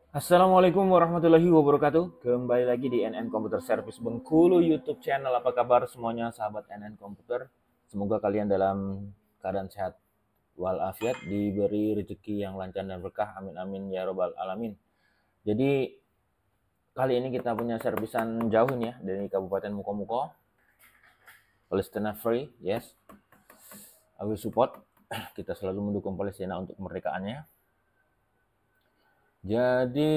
Assalamualaikum warahmatullahi wabarakatuh. Kembali lagi di NN Computer Service Bengkulu YouTube channel. Apa kabar semuanya sahabat NN Computer? Semoga kalian dalam keadaan sehat walafiat, diberi rezeki yang lancar dan berkah. Amin amin ya robbal alamin. Jadi kali ini kita punya servisan jauh nih ya, dari Kabupaten Mukomuko, Palestina Free. Yes, I will support. Kita selalu mendukung Palestina untuk kemerdekaannya. Jadi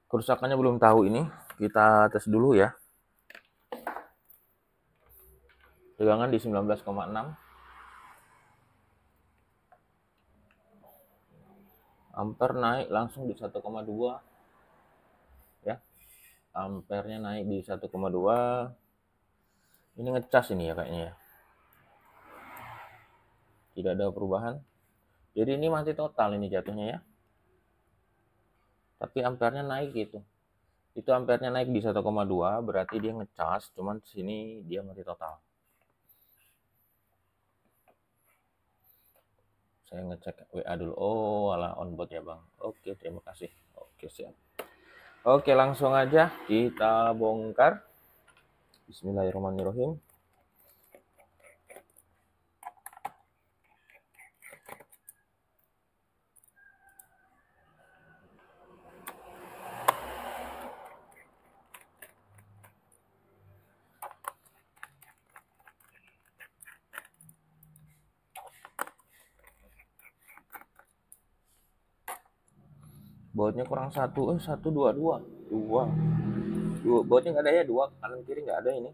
kerusakannya belum tahu ini. Kita tes dulu ya. Tegangan di 19,6. Ampere naik langsung di 1,2 ya. Ampernya naik di 1,2. Ini ngecas ini ya kayaknya ya. Tidak ada perubahan. Jadi ini mati total ini jatuhnya ya. Tapi ampernya naik gitu. Itu ampernya naik di 1,2 berarti dia ngecas, cuman sini dia mati total. Saya ngecek WA dulu. Oh, alah onboard ya, Bang. Oke, terima kasih. Oke, siap. Oke, langsung aja kita bongkar. Bismillahirrahmanirrahim. Bautnya kurang satu, satu dua bautnya nggak ada ya, dua kanan kiri nggak ada ini.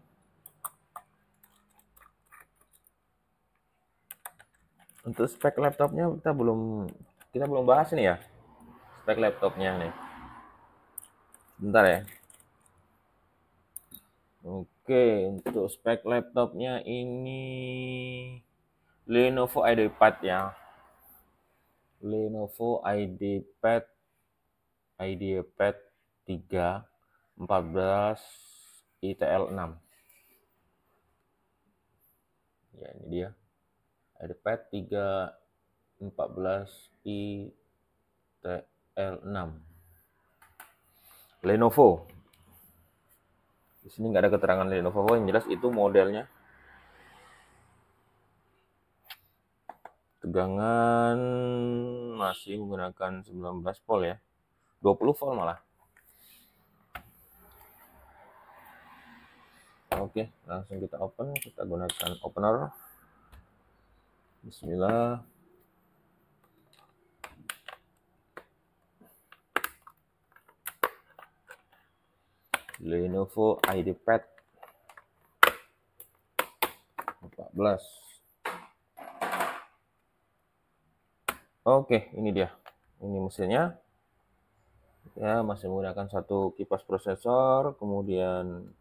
Untuk spek laptopnya kita belum bahas nih ya, spek laptopnya nih. Bentar ya. Oke, untuk spek laptopnya ini Lenovo IdeaPad ya. Lenovo IdeaPad 3 14 ITL6. Ya, ini dia. IdeaPad 3 14 ITL6. Lenovo. Di sini nggak ada keterangan Lenovo, yang jelas itu modelnya. Tegangan masih menggunakan 19 volt ya. 20 volt malah. Oke, langsung kita open. Kita gunakan opener. Bismillah. Lenovo IdeaPad 14. Oke, ini dia. Ini mesinnya. Ya, masih menggunakan satu kipas prosesor, kemudian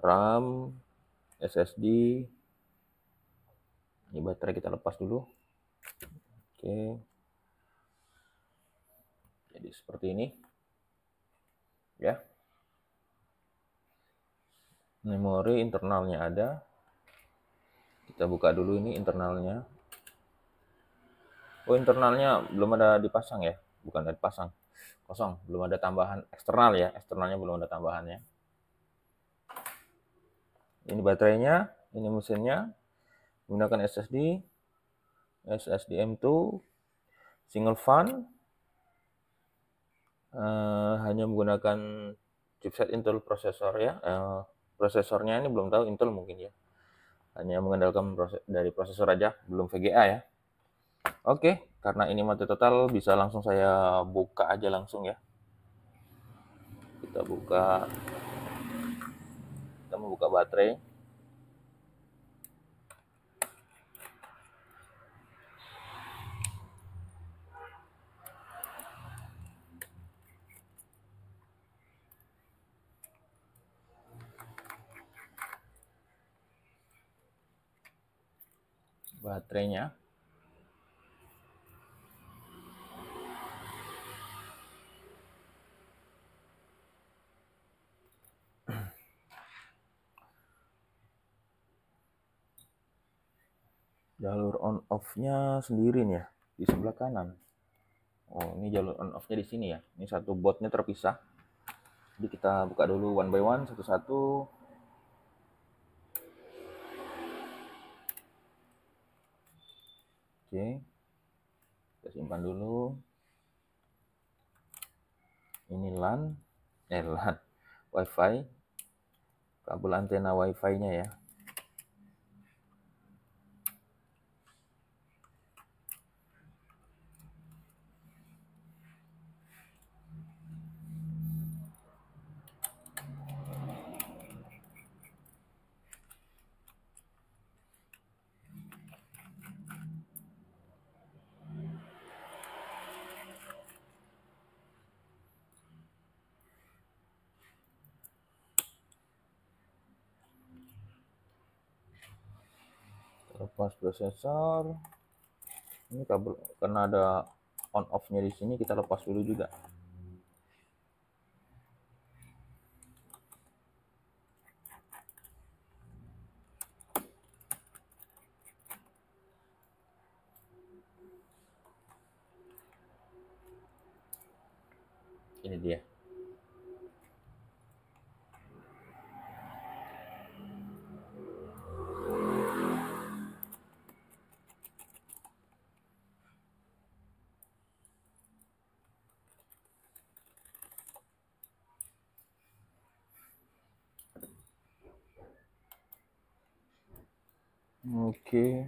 RAM, SSD. Ini baterai kita lepas dulu. Oke. Jadi seperti ini. Ya. Memori internalnya ada. Kita buka dulu ini internalnya. Oh, internalnya belum ada dipasang ya? Bukan ada dipasang. Kosong, belum ada tambahan eksternal ya. Eksternalnya belum ada tambahannya. Ini baterainya, ini mesinnya. Menggunakan SSD M2 single fan. Hanya menggunakan chipset Intel prosesor ya. Prosesornya ini belum tahu, Intel mungkin ya. Hanya mengandalkan dari prosesor aja, belum VGA ya. Oke, karena ini mati total, bisa langsung saya buka aja langsung ya. Kita membuka baterai. Baterainya. Jalur on off-nya sendiri nih ya, di sebelah kanan. Oh, ini jalur on off-nya di sini ya. Ini satu botnya terpisah. Jadi kita buka dulu one by one, satu-satu. Oke. Kita simpan dulu. Ini LAN, LAN, WiFi, kabel antena WiFi-nya ya. Lepas prosesor. Ini kabel karena ada on off-nya di sini, kita lepas dulu juga. Ini dia. Oke.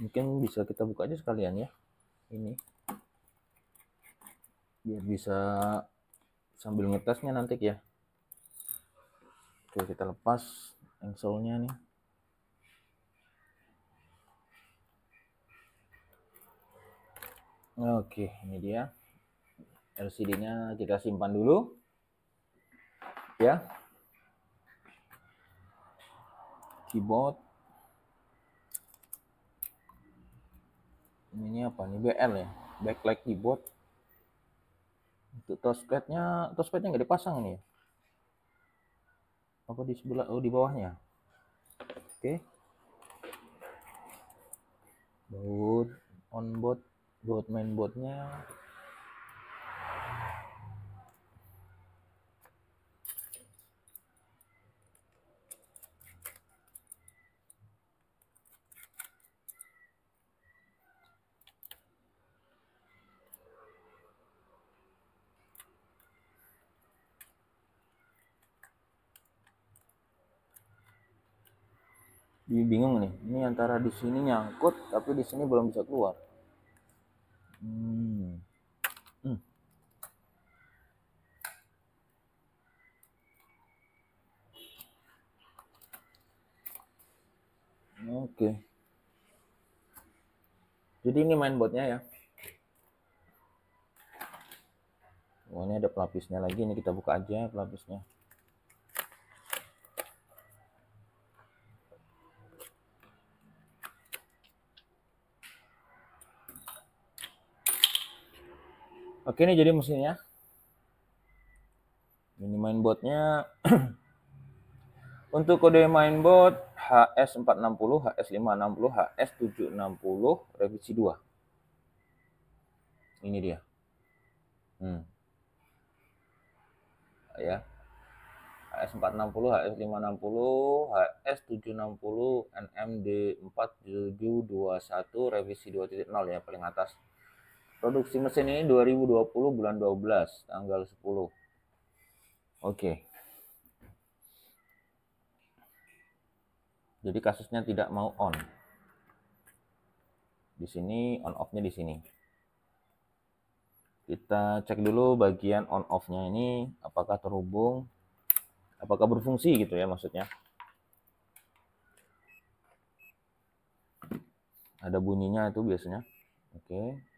Mungkin bisa kita buka aja sekalian ya. Ini. Biar bisa sambil ngetesnya nanti ya. Oke, kita lepas engselnya nih. Oke, ini dia. LCD-nya kita simpan dulu. Ya. Keyboard. Ini apa nih? BL ya. Backlight keyboard. Untuk touchpadnya nggak dipasang nih ya? Apa di sebelah? Oh, di bawahnya. Oke. Baut onboard, baut mainboardnya. Jadi bingung nih, ini antara di sini nyangkut tapi di sini belum bisa keluar. Oke. Jadi ini mainboardnya ya. Oh, ini ada pelapisnya lagi, ini kita buka aja pelapisnya. Oke, ini jadi mesinnya. Ini mainboardnya. Untuk kode mainboard HS460, HS560, HS760, revisi 2. Ini dia. Ya. HS460, HS560, HS760, NMD4721, revisi 2.0 ya, paling atas. Produksi mesin ini 2020 bulan 12, tanggal 10. Oke. Jadi kasusnya tidak mau on. Di sini on off-nya di sini. Kita cek dulu bagian on off-nya ini apakah terhubung, apakah berfungsi gitu ya maksudnya. Ada bunyinya itu biasanya. Oke.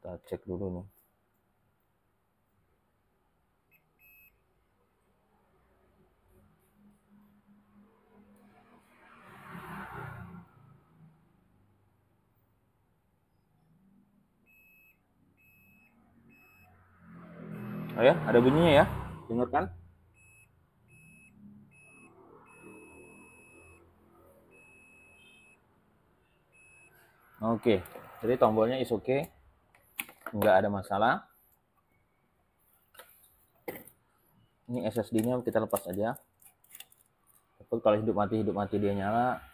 Kita cek dulu nih. Oh ya, ada bunyinya ya. Dengarkan. Oke, jadi tombolnya is oke, nggak ada masalah. Ini SSD-nya kita lepas aja. Tapi kalau hidup mati dia nyala,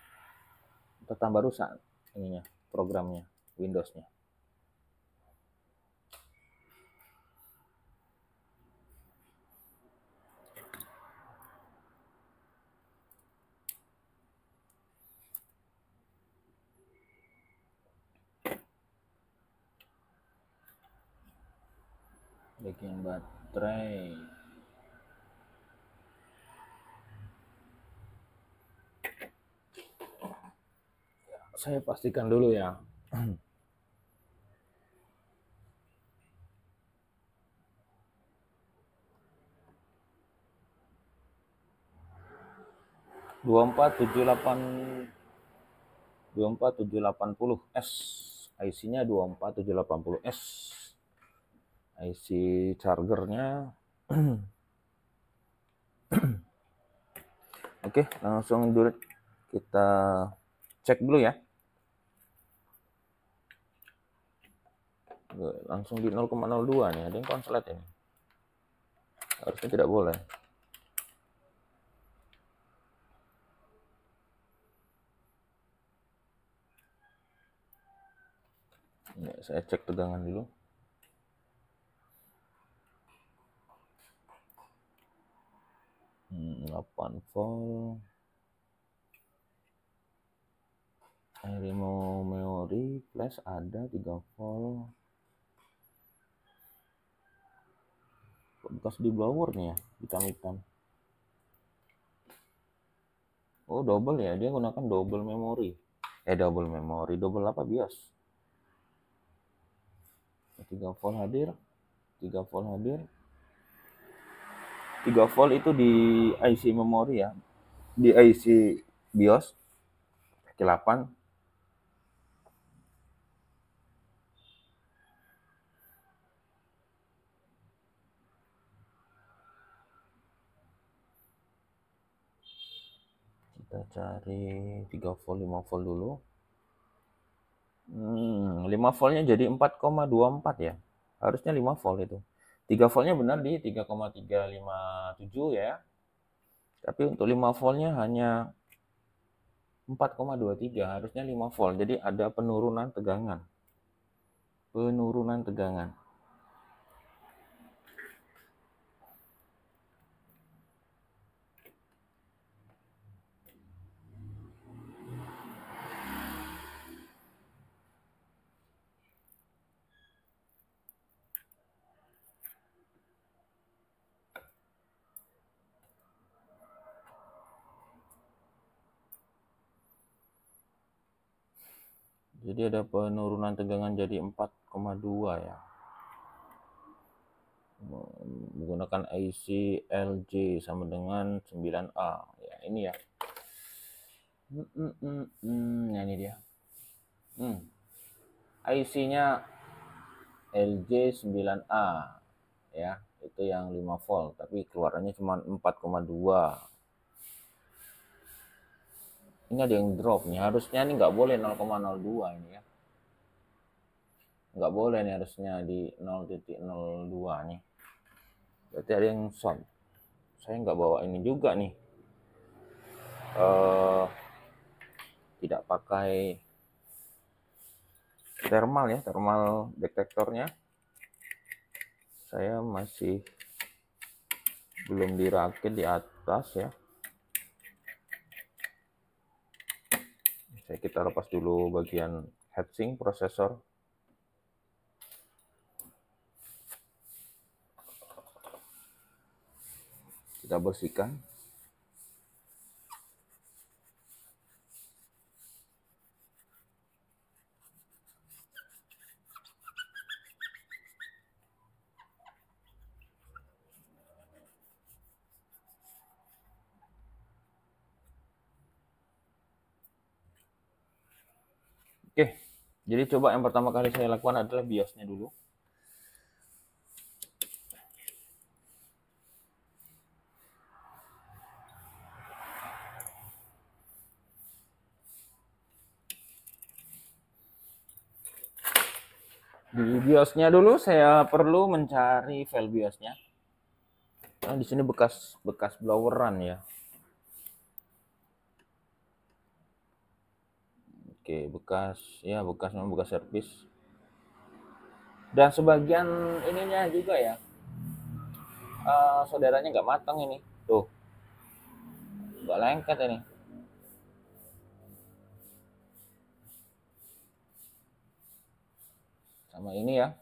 kita tambah rusak ininya, programnya, Windows-nya. Bagian baterai. Saya pastikan dulu ya. Dua empat tujuh delapan puluh S. IC-nya 24780S. IC chargernya. Oke, langsung dulu kita cek dulu ya. Langsung di 0,02 nih, ada yang konslet ini. Harusnya tidak boleh. Ya, saya cek tegangan dulu. Hmm, 8 volt. Remote memori flash ada 3 volt. Bekas di blower nih ya, hitam-hitam. Oh, double ya, dia gunakan double memori. Double apa BIOS? 3 volt hadir, 3 volt hadir. 3 volt itu di IC memori ya, di IC BIOS. 8. Kita cari 3 volt, 5 volt dulu. 5 voltnya jadi 4,24 ya. Harusnya 5 volt itu. 3 voltnya benar di 3,357 ya. Tapi untuk 5 voltnya hanya 4,23, harusnya 5 volt. Jadi ada penurunan tegangan. Penurunan tegangan. Jadi ada penurunan tegangan jadi 4,2 ya. Menggunakan IC LJ sama dengan 9A. Ya, ini ya. Ya ini dia. IC-nya LJ 9A ya, itu yang 5 volt, tapi keluarannya cuma 4,2. Ini ada yang drop nih, harusnya ini nggak boleh 0,02 ini ya. Nggak boleh nih, harusnya di 0,02 nih. Berarti ada yang short. Saya nggak bawa ini juga nih. Tidak pakai thermal ya, thermal detektornya. Saya masih belum dirakit di atas ya. Kita lepas dulu bagian heatsink prosesor. Kita bersihkan. Oke, jadi coba yang pertama kali saya lakukan adalah BIOS-nya dulu. Di BIOSnya dulu saya perlu mencari file BIOSnya. Nah, di sini bekas bloweran ya. Oke, memang bekas servis. Dan sebagian ininya juga ya, saudaranya nggak matang ini. Tuh, nggak lengket ini. Sama ini ya.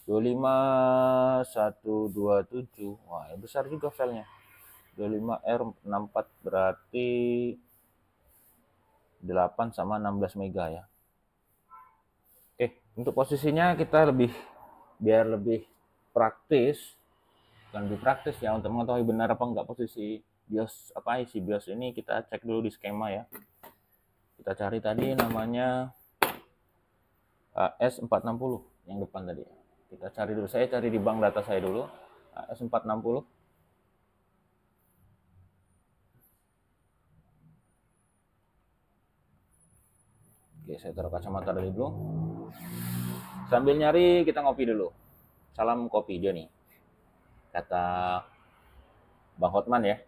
25127. Wah, besar juga filenya. 25R64 berarti 8 sama 16 mega ya. Oke, untuk posisinya kita biar lebih praktis, bukan lebih praktis ya, untuk mengetahui benar apa enggak posisi BIOS apa isi BIOS ini, kita cek dulu di skema ya. Kita cari tadi namanya AS460 yang depan tadi. Kita cari dulu, saya cari di bank data saya dulu. AS460. Oke, saya taruh kacamata dulu. Sambil nyari, kita ngopi dulu. Salam kopi dia nih, kata Bang Hotman ya.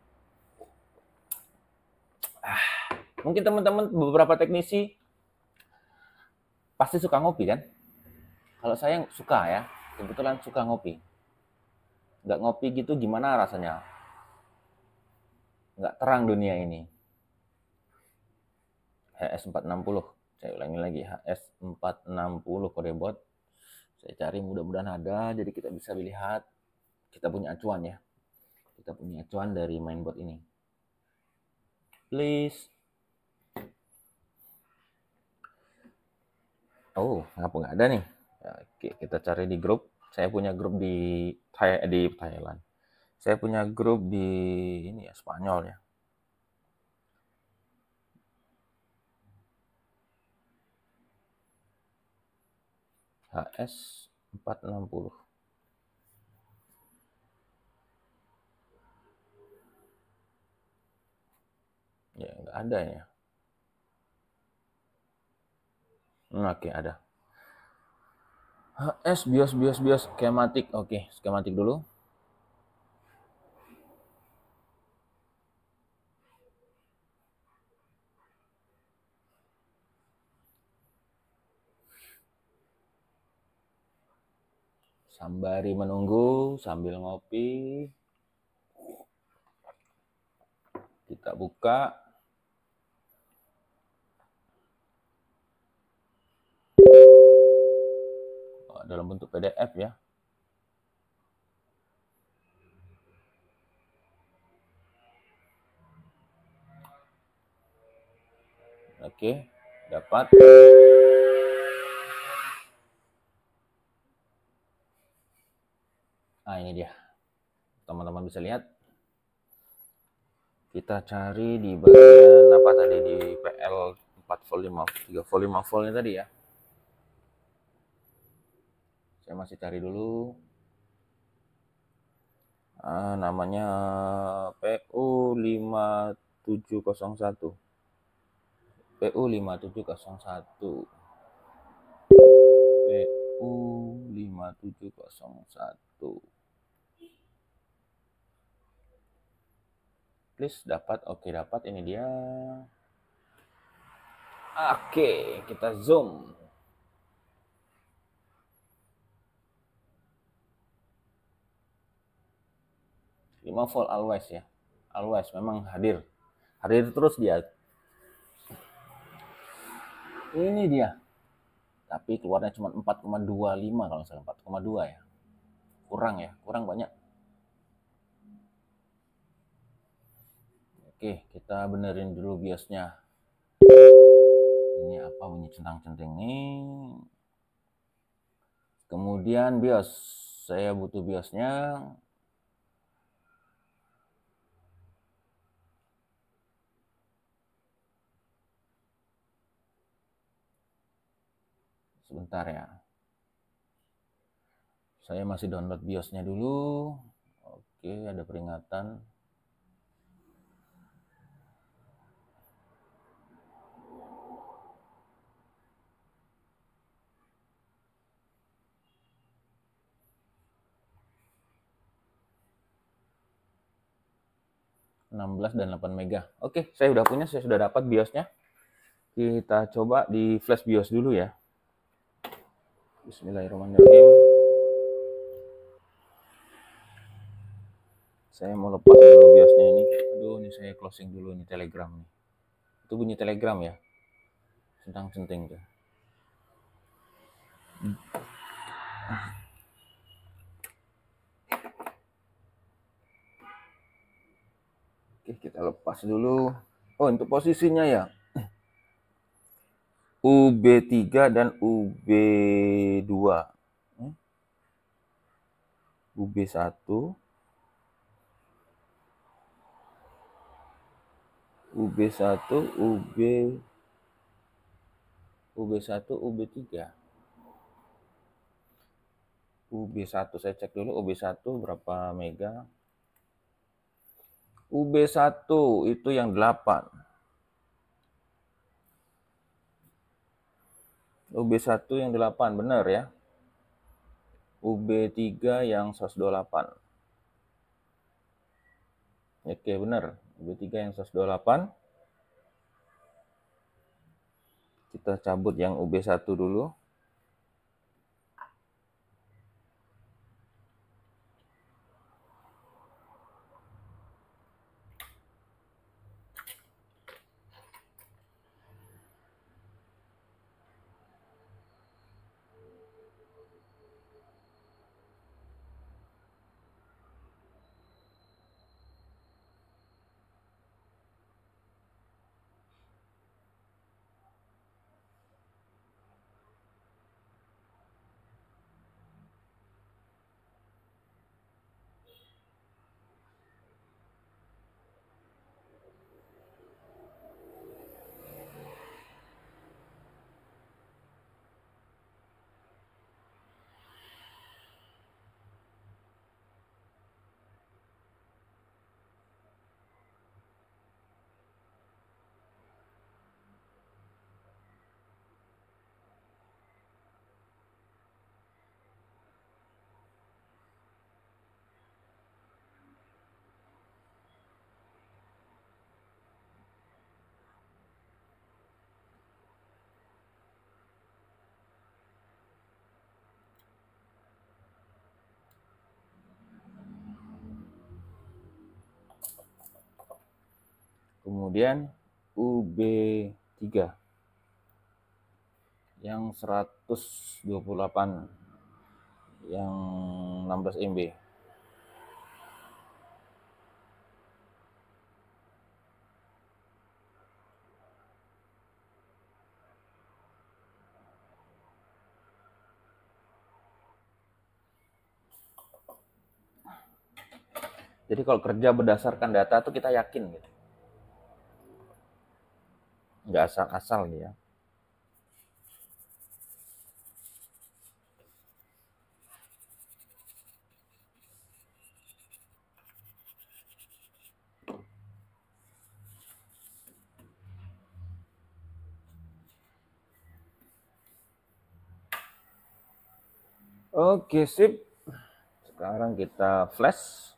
Mungkin teman-teman beberapa teknisi pasti suka ngopi kan? Kalau saya suka ya, kebetulan suka ngopi. Nggak ngopi gitu gimana rasanya? Nggak terang dunia ini. HS460, saya ulangi lagi, HS460 kodebot. Saya cari, mudah-mudahan ada, jadi kita bisa lihat. Kita punya acuan ya. Kita punya acuan dari mainboard ini. Please. Oh, ngapa nggak ada nih? Oke, kita cari di grup. Saya punya grup di Thailand. Saya punya grup di ini ya, Spanyol ya. HS460. Ya, nggak ada ya. Oke, ada. HS BIOS skematik. Oke, skematik dulu. Sembari menunggu sambil ngopi, kita buka. Dalam bentuk PDF ya. Oke, dapat. Nah, ini dia. Teman-teman bisa lihat. Kita cari di bagian apa tadi, di PL 4 volt 3 volt 5 voltnya tadi ya. Saya masih cari dulu. Namanya PU5701. PU5701. PU5701. Please dapat. Oke, dapat, ini dia. Oke, kita zoom. Lima volt always ya. Always memang hadir. Hadir terus dia. Ini dia. Tapi keluarnya cuma 4,25 kalau salah, 4,2 ya. Kurang ya, kurang banyak. Oke, kita benerin dulu BIOSnya. Ini apa bunyi centang-centing nih? Kemudian BIOS. Saya butuh BIOSnya. Sebentar ya. Saya masih download BIOSnya dulu. Oke, ada peringatan. 16 dan 8 mega. Oke, saya udah punya, saya sudah dapat BIOSnya. Kita coba di flash BIOS dulu ya. Bismillahirrahmanirrahim. Saya mau lepas dulu BIOSnya ini. Aduh, ini saya closing dulu ini Telegram nih. Itu bunyi Telegram ya. Centang-centing tuh. Oke, kita lepas dulu. Oh, untuk posisinya ya. UB3 dan UB2. UB1. UB1, UB1, UB3. UB1 saya cek dulu, UB1 berapa mega. UB1 itu yang 8. UB1 yang 8 benar ya. UB3 yang 128. Oke, benar. UB3 yang 128. Kita cabut yang UB1 dulu. Kemudian UB3 yang 128 yang 16 MB. Jadi kalau kerja berdasarkan data tuh kita yakin gitu. Nggak asal-asal nih ya. Oke, sip. Sekarang kita flash.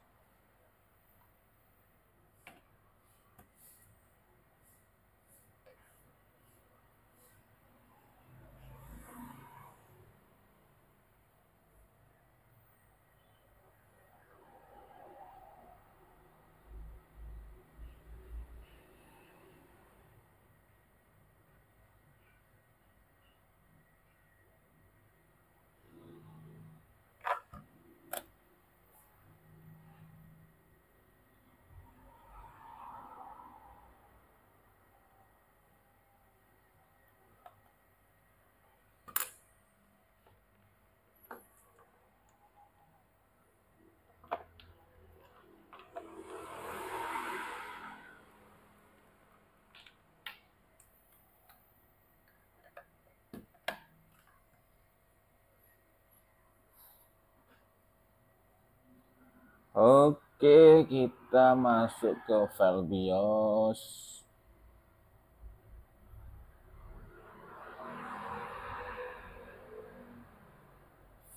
Oke, kita masuk ke file BIOS.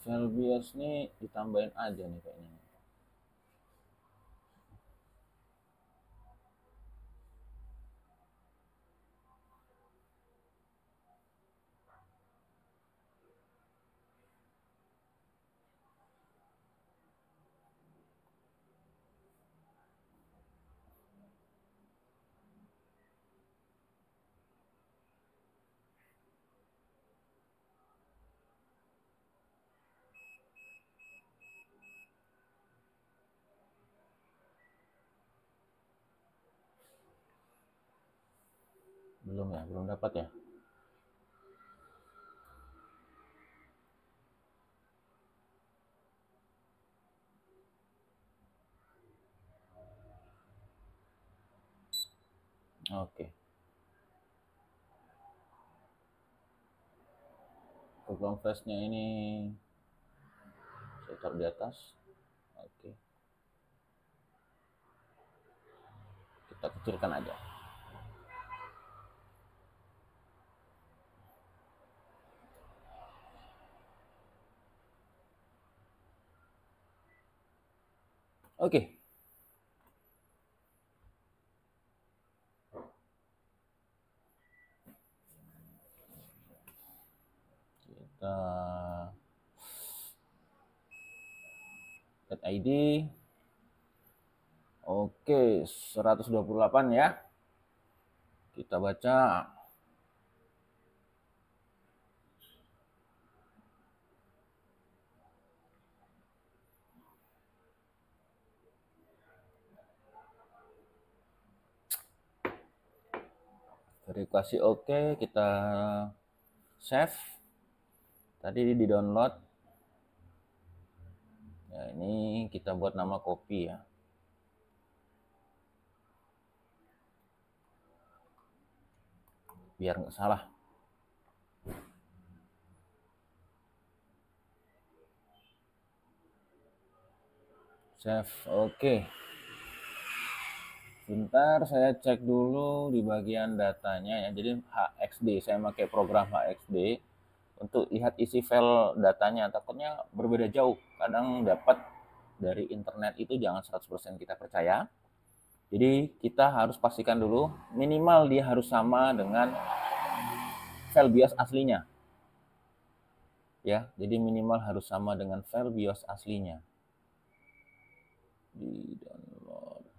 File BIOS nih ditambahin aja nih kayaknya. Belum ya, belum dapat ya. Oke. Program flashnya ini saya taruh di atas. Oke. Kita kecilkan aja. Oke. Kita add ID. Oke, 128 ya. Kita baca. Verifikasi oke, kita save. Tadi di download. Ya, ini kita buat nama copy ya. Biar nggak salah. Save, oke. Bentar, saya cek dulu di bagian datanya ya. Jadi HXD, saya pakai program HXD untuk lihat isi file datanya. Takutnya berbeda jauh. Kadang dapat dari internet itu jangan 100% kita percaya. Jadi kita harus pastikan dulu minimal dia harus sama dengan file BIOS aslinya. Ya, jadi minimal harus sama dengan file BIOS aslinya. Di download.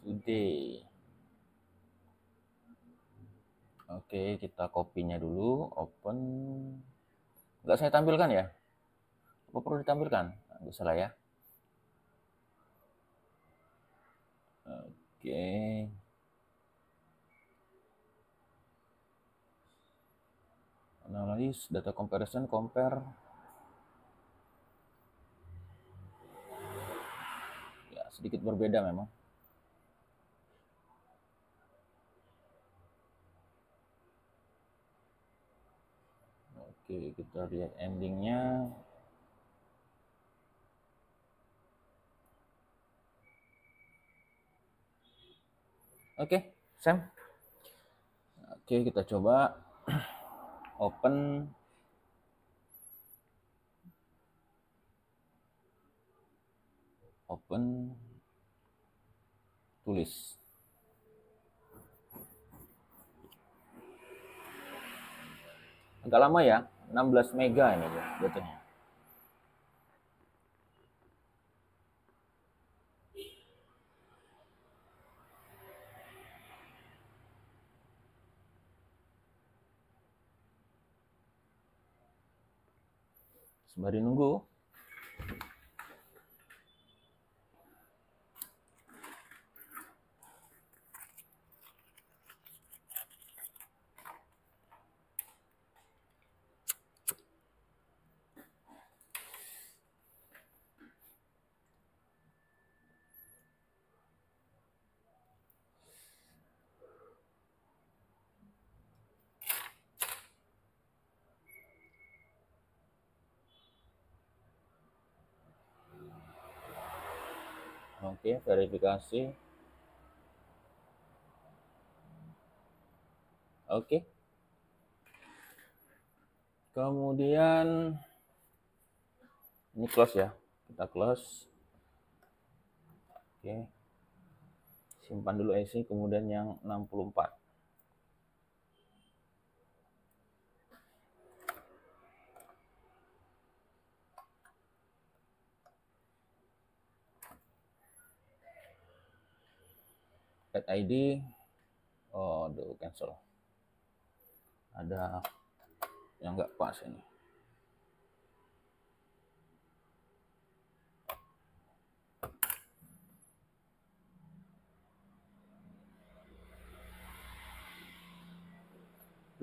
Today. Oke, kita kopinya dulu, open. Nggak saya tampilkan ya? Apa perlu ditampilkan? Nggak salah ya. Oke. Analysis, data comparison, compare. Ya, sedikit berbeda memang. Oke, kita lihat endingnya. Oke, Sam. Oke, kita coba open. Open. Tulis. Agak lama ya, 16 mega ini datanya. Sembari nunggu. Oke, verifikasi. Oke. Kemudian ini close ya. Kita close. Oke. Simpan dulu IC, kemudian yang 64. Add ID. Oh, aduh, cancel. Ada yang nggak pas ini.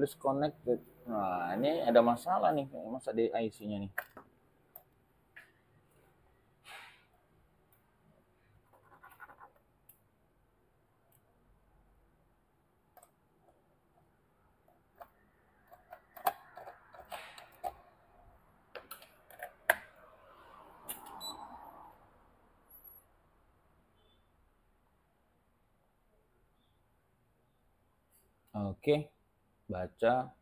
please connected. Nah, ini ada masalah nih, masa di IC-nya nih. Oke, baca.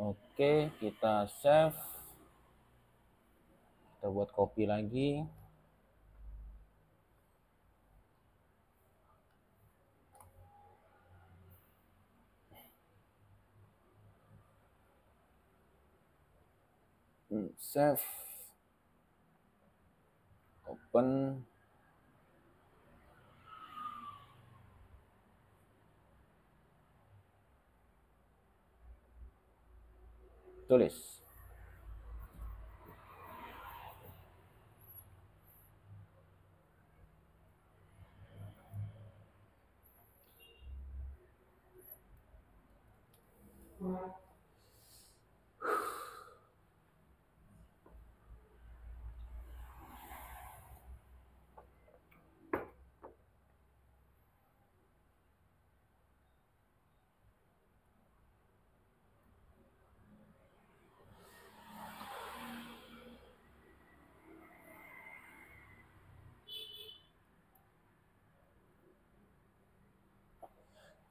Oke, kita save. Kita buat copy lagi. Save. Open. Tulis.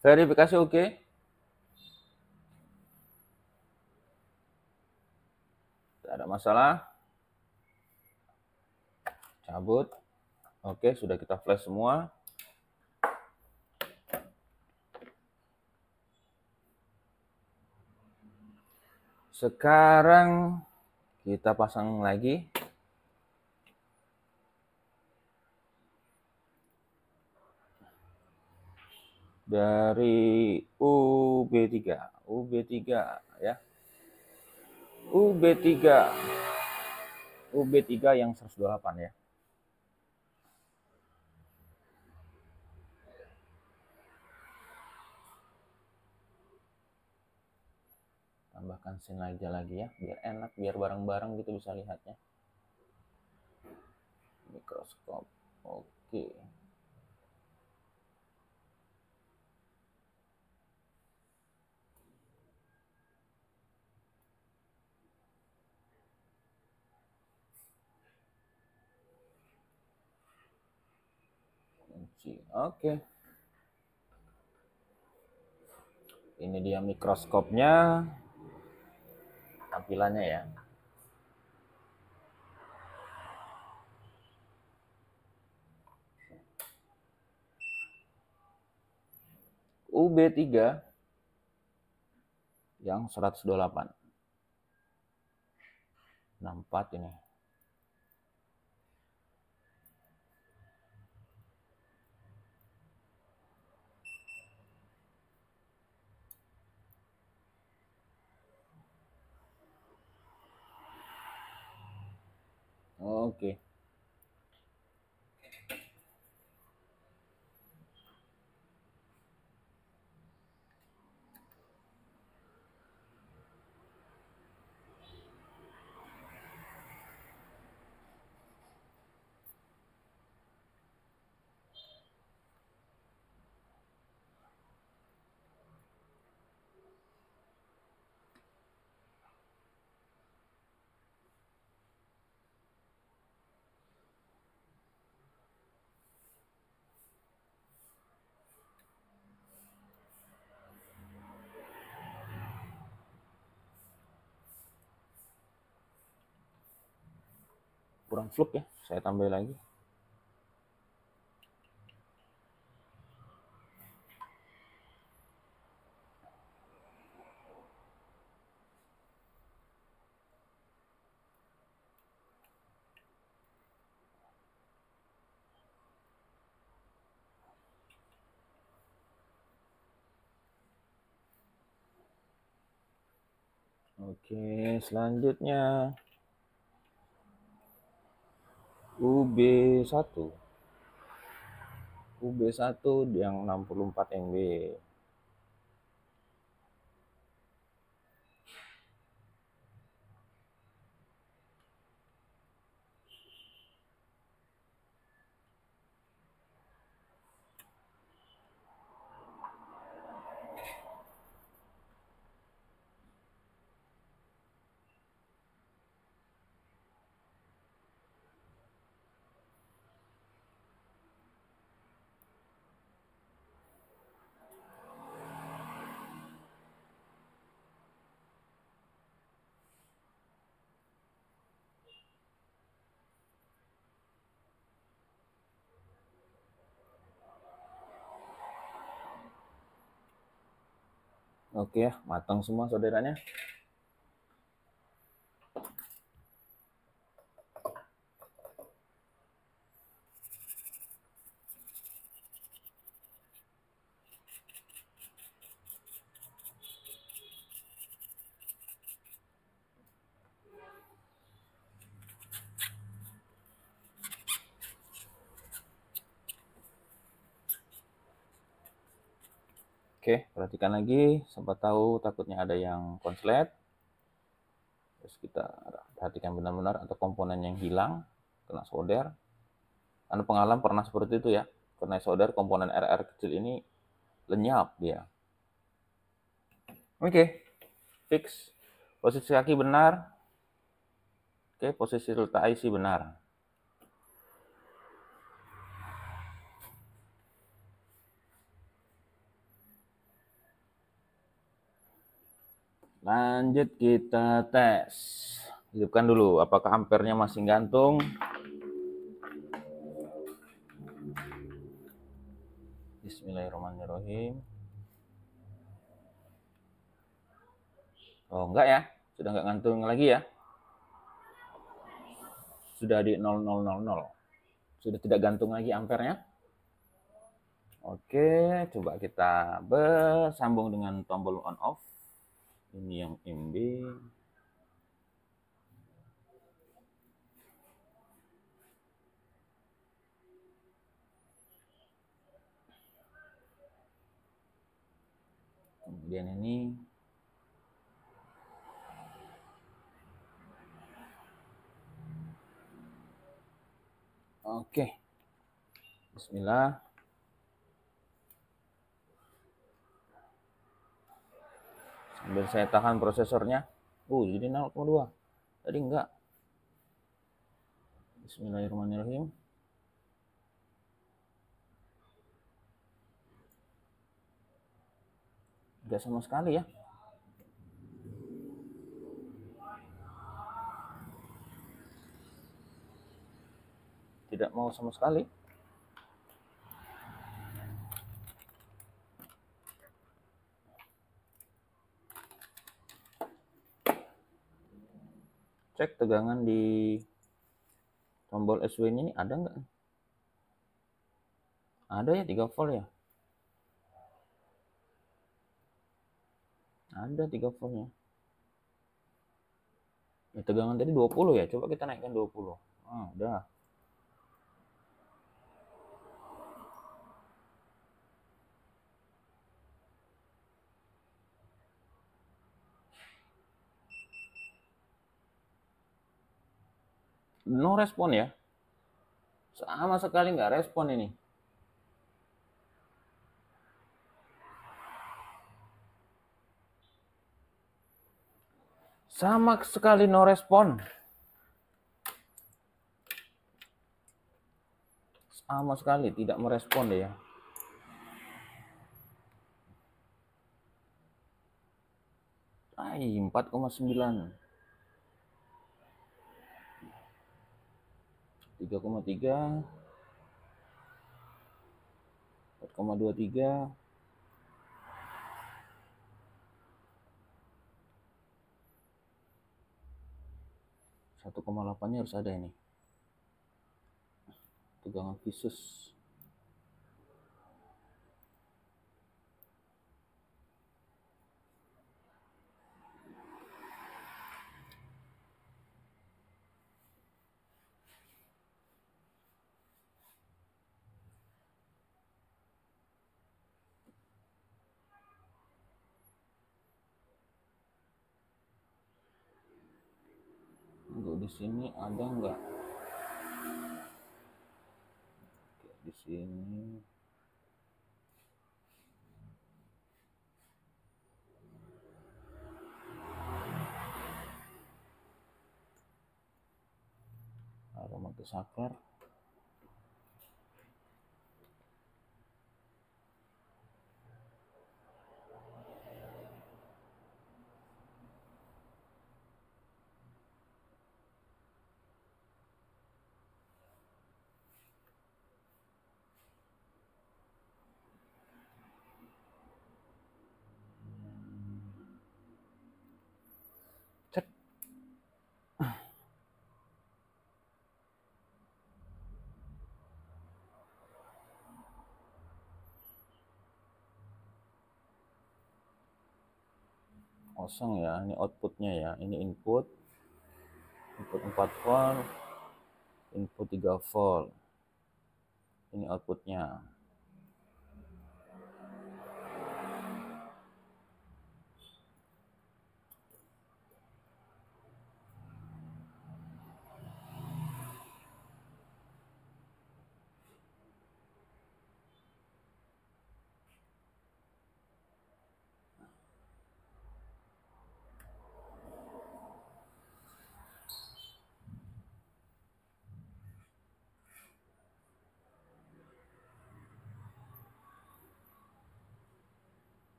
Verifikasi oke. Tidak ada masalah. Cabut. Oke, sudah kita flash semua. Sekarang kita pasang lagi. Dari UB3 ya. UB3 yang 128 ya. Tambahkan scene aja lagi ya, biar enak, biar bareng-bareng gitu bisa lihatnya. Mikroskop. Oke. Oke. Ini dia mikroskopnya. Tampilannya ya. UB3 yang 128. 64 ini. Oke. Kurang fluk ya, saya tambah lagi. Oke, selanjutnya UB1. UB1 yang 64 MB. Oke ya, matang semua saudaranya. Oke, perhatikan lagi, sempat tahu takutnya ada yang konslet. Terus kita perhatikan benar-benar atau komponen yang hilang, kena solder. Karena pengalaman pernah seperti itu ya, kena solder komponen RR kecil ini lenyap dia. Oke, fix. Posisi kaki benar. Oke, posisi letak IC benar. Lanjut kita tes. Hidupkan dulu, apakah ampernya masih gantung? Bismillahirrahmanirrahim. Oh enggak ya, sudah enggak gantung lagi ya. Sudah di 0000. Sudah tidak gantung lagi ampernya. Oke, coba kita bersambung dengan tombol on off. Ini yang MB. Kemudian ini oke. Bismillah. Sambil saya tahan prosesornya. Jadi 0,2. Tadi enggak. Bismillahirrahmanirrahim. Enggak sama sekali ya. Tidak mau sama sekali. Cek tegangan di tombol SW ini ada nggak? Ada ya, 3 volt ya? Ada 3 voltnya. Ya, tegangan tadi 20 ya, coba kita naikkan 20. Udah. No respon ya. Sama sekali nggak respon ini. Sama sekali no respon. Sama sekali tidak merespon deh ya. Ay, 4,9. 3,3. 4,23. 1,8-nya harus ada ini. Tegangan khusus. sini ada nggak? Oke, di sini aroma saklar. Cek. Kosong ya, ini outputnya ya, ini input 4 volt, input 3 volt, ini outputnya.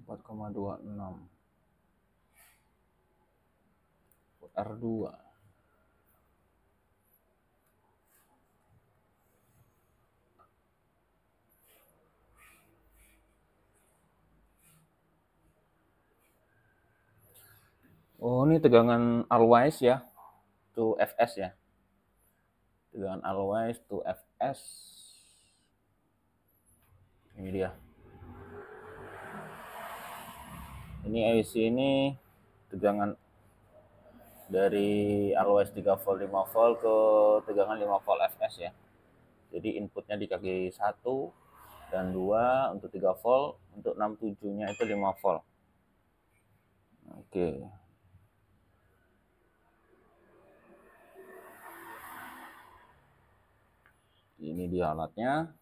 Empat koma 26 R2. Oh, ini tegangan always ya, to Fs ya. Tegangan always to Fs. Ini dia. Ini IC ini tegangan dari always 3 volt 5 volt ke tegangan 5 volt Fs ya. Jadi inputnya di kaki 1 dan 2 untuk 3 volt, untuk 67-nya itu 5 volt. Oke. Ini dia alatnya.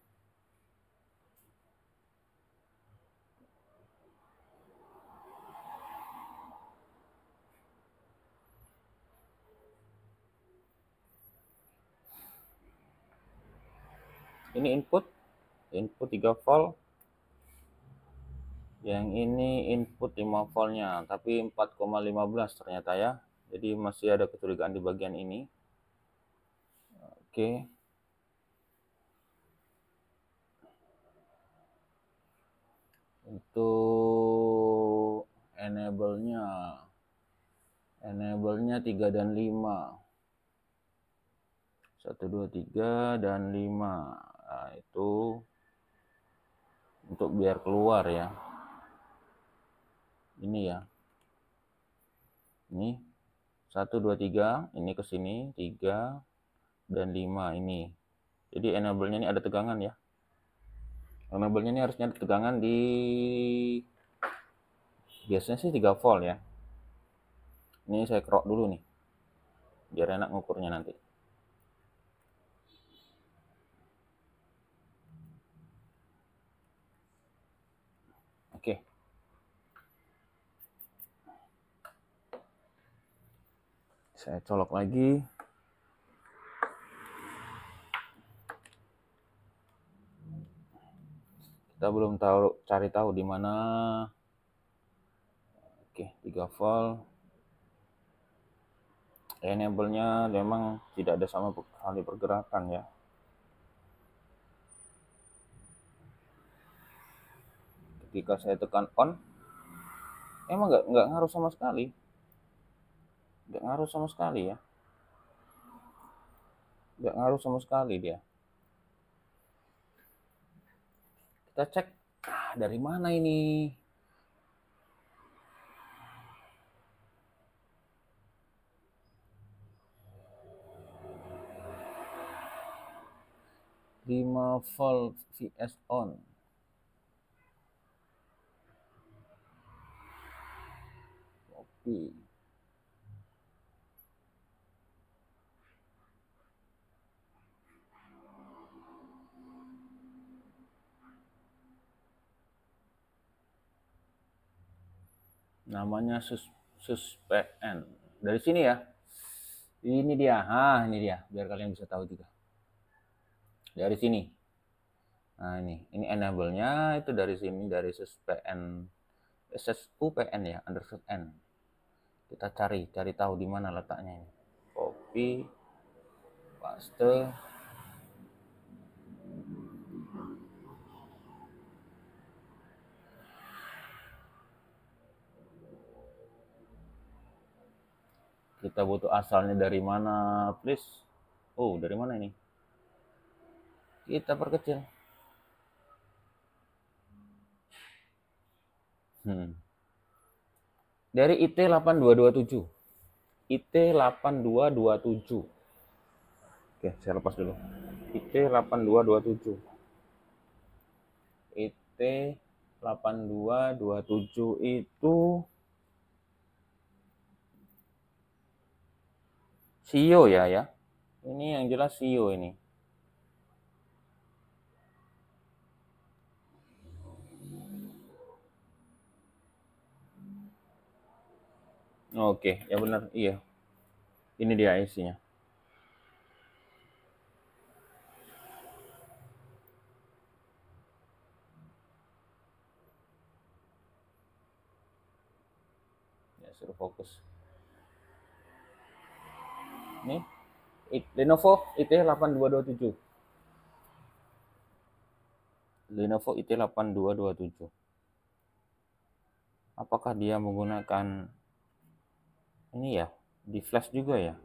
Ini input 3 volt. Yang ini input 5 voltnya, tapi 4,15 ternyata ya. Jadi masih ada kecurigaan di bagian ini. Oke. Untuk enable-nya 3 dan 5. 1 2 3 dan 5. Nah, itu untuk biar keluar ya. Ini ya. Ini 1 2 3, ini ke sini 3 dan 5 ini. Jadi enable-nya ini ada tegangan ya. Enable-nya ini harusnya ada tegangan di biasanya sih 3 volt ya. Ini saya kerok dulu nih. Biar enak ngukurnya nanti. Oke. Saya colok lagi. Kita belum cari tahu di mana. Oke, 3 volt. Enable-nya memang tidak ada sama sekali pergerakan ya. Ketika saya tekan on, emang nggak ngaruh sama sekali. Nggak ngaruh sama sekali ya. Nggak ngaruh sama sekali dia. Kita cek dari mana ini. Lima volt VS on. Copy. namanya suspen. Dari sini ya. Ini dia. Ini dia biar kalian bisa tahu juga. Dari sini. Nah, ini enable-nya itu dari sini, dari suspen SSUPN ya, underscore N. Kita cari tahu di mana letaknya ini. Copy, paste. Kita butuh asalnya dari mana, please. Oh, dari mana ini? Kita perkecil. Dari IT8227. IT8227. Oke, saya lepas dulu. IT8227. IT8227 itu CEO ya. Ini yang jelas CEO ini. Oke, ya benar, iya. Ini dia isinya. Ya, suruh fokus. Nih, Lenovo IT8227. Lenovo IT8227. Apakah dia menggunakan ini ya, di flash juga ya?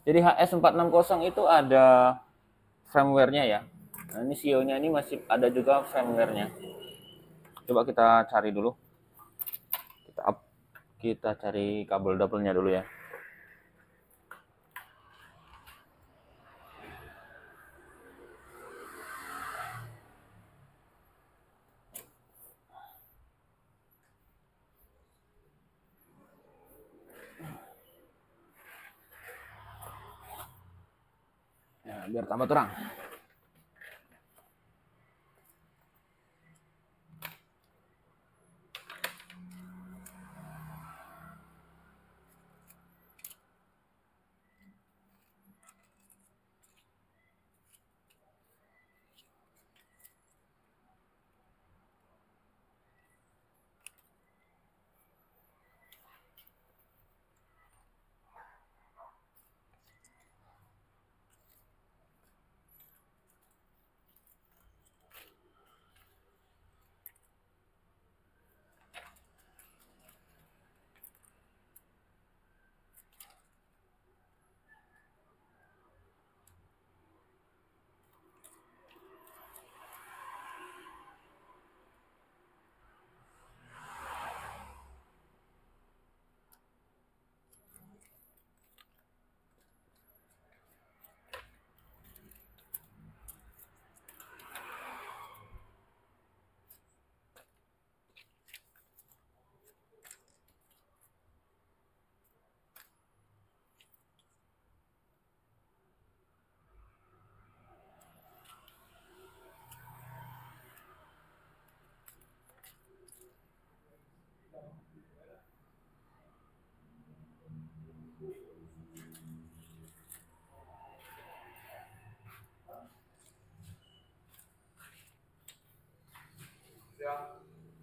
Jadi HS460 itu ada firmware-nya ya. Nah, ini CEO-nya ini masih ada juga firmware-nya. Coba kita cari dulu. Kita cari kabel double-nya dulu ya. Ya, biar tambah terang.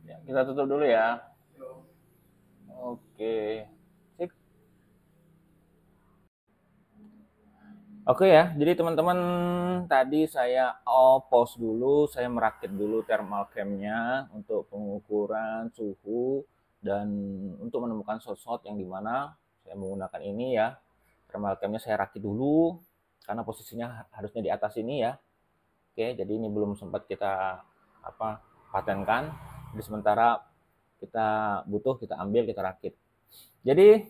Ya, kita tutup dulu ya. Oke. Sip. Oke ya, jadi teman-teman tadi saya pause dulu, saya merakit dulu thermal cam-nya untuk pengukuran suhu dan untuk menemukan shot-shot yang dimana saya menggunakan ini ya. Thermal cam-nya saya rakit dulu karena posisinya harusnya di atas ini ya. Oke, jadi ini belum sempat kita patenkan. Jadi sementara kita butuh, kita ambil, kita rakit. Jadi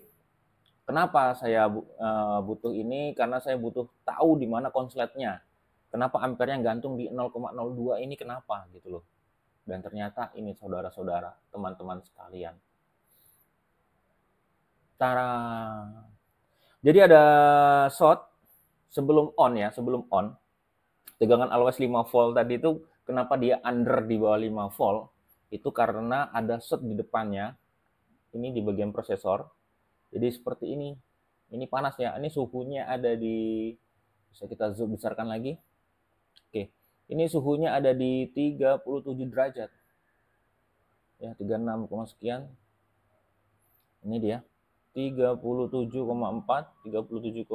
kenapa saya butuh ini? Karena saya butuh tahu di mana konsletnya. Kenapa ampernya gantung di 0,02 ini, kenapa gitu loh. Dan ternyata ini saudara-saudara, teman-teman sekalian. Tara. Jadi ada short sebelum on ya, tegangan always 5 volt tadi itu kenapa dia under di bawah 5 volt? Itu karena ada shot di depannya, ini di bagian prosesor. Jadi seperti ini panas ya, ini suhunya ada di, bisa kita zoom besarkan lagi. Oke, ini suhunya ada di 37 derajat ya, 36, sekian. Ini dia 37,4, 37,5.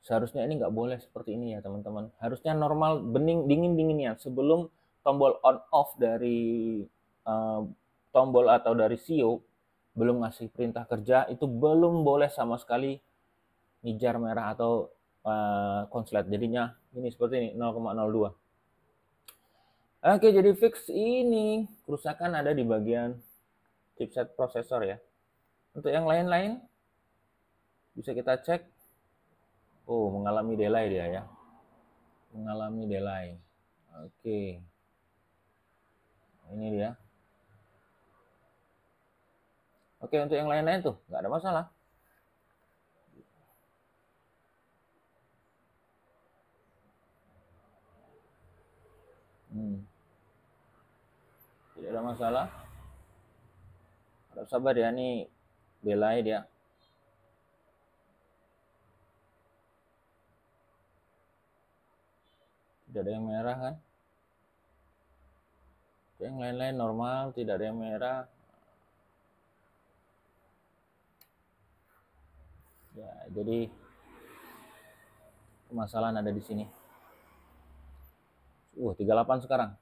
Seharusnya ini nggak boleh seperti ini ya teman-teman. Harusnya normal, bening, dingin-dinginnya sebelum tombol on off dari tombol atau dari CEO belum ngasih perintah kerja, itu belum boleh sama sekali ngejar merah atau konslet. Jadinya ini seperti ini 0,02. Oke, jadi fix ini kerusakan ada di bagian chipset prosesor ya. Untuk yang lain-lain bisa kita cek. Oh, mengalami delay dia ya. Mengalami delay. Oke. Ini dia. Oke, untuk yang lain-lain tuh nggak ada masalah. Tidak ada masalah. Harap sabar ya, nih delay dia. Tidak ada yang merah kan? Yang lain-lain normal, tidak ada yang merah. Ya, jadi permasalahan ada di sini. 38 sekarang.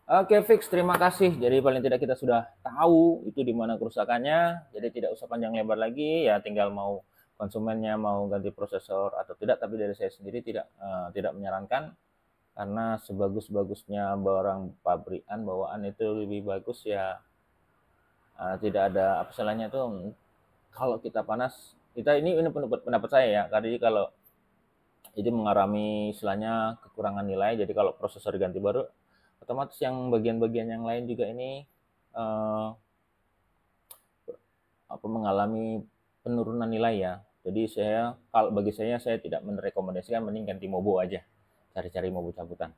Oke, fix, terima kasih. Jadi paling tidak kita sudah tahu itu di mana kerusakannya. Jadi tidak usah panjang lebar lagi, ya tinggal mau konsumennya mau ganti prosesor atau tidak. Tapi dari saya sendiri tidak menyarankan, karena sebagus-bagusnya barang pabrikan bawaan itu lebih bagus ya. Tidak ada apa salahnya tuh kalau kita panas. Ini pendapat saya ya. Karena kalau jadi mengalami istilahnya kekurangan nilai, jadi kalau prosesor diganti baru, otomatis yang bagian-bagian yang lain juga ini mengalami penurunan nilai ya. Jadi kalau bagi saya tidak merekomendasikan, mending ganti Mobo aja, cari-cari Mobo cabutan.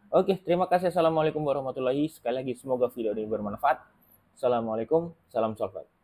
Oke, terima kasih. Assalamualaikum warahmatullahi. Sekali lagi semoga video ini bermanfaat. Assalamualaikum, salam solvat.